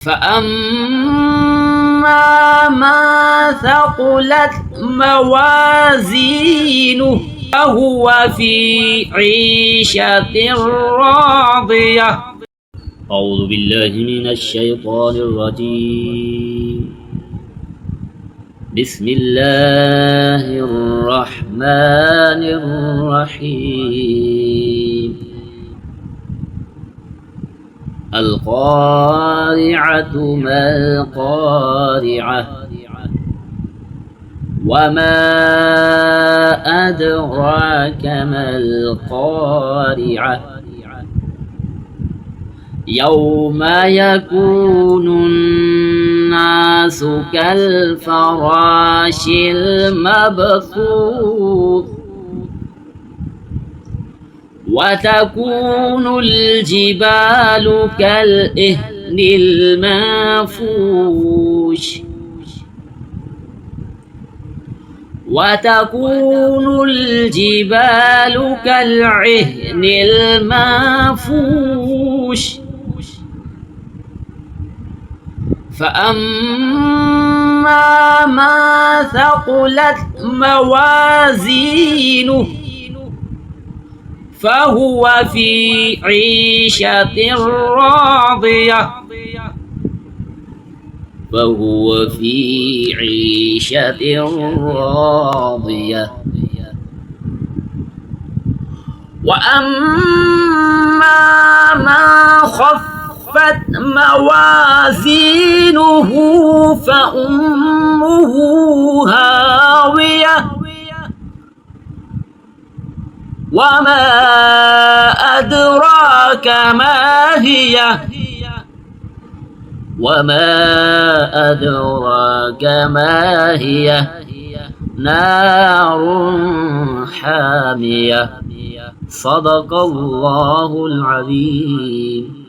فأما ما ثقلت موازينه فهو في عيشة راضية. أعوذ بالله من الشيطان الرجيم. بسم الله الرحمن الرحيم. القارعة ما القارعة وما أدراك ما القارعة يوم يكون الناس كالفراش المبثوث وتكون الجبال كالإهن المنفوش وتكون الجبال كالعهن المنفوش فأما ما ثقلت موازينه فهو في عيشة راضية. فهو في عيشة راضية. وأما ما خفت موازينه فأمه هاوية وما أدراك ما هي وما أدراك ما هي نار حامية. صدق الله العظيم.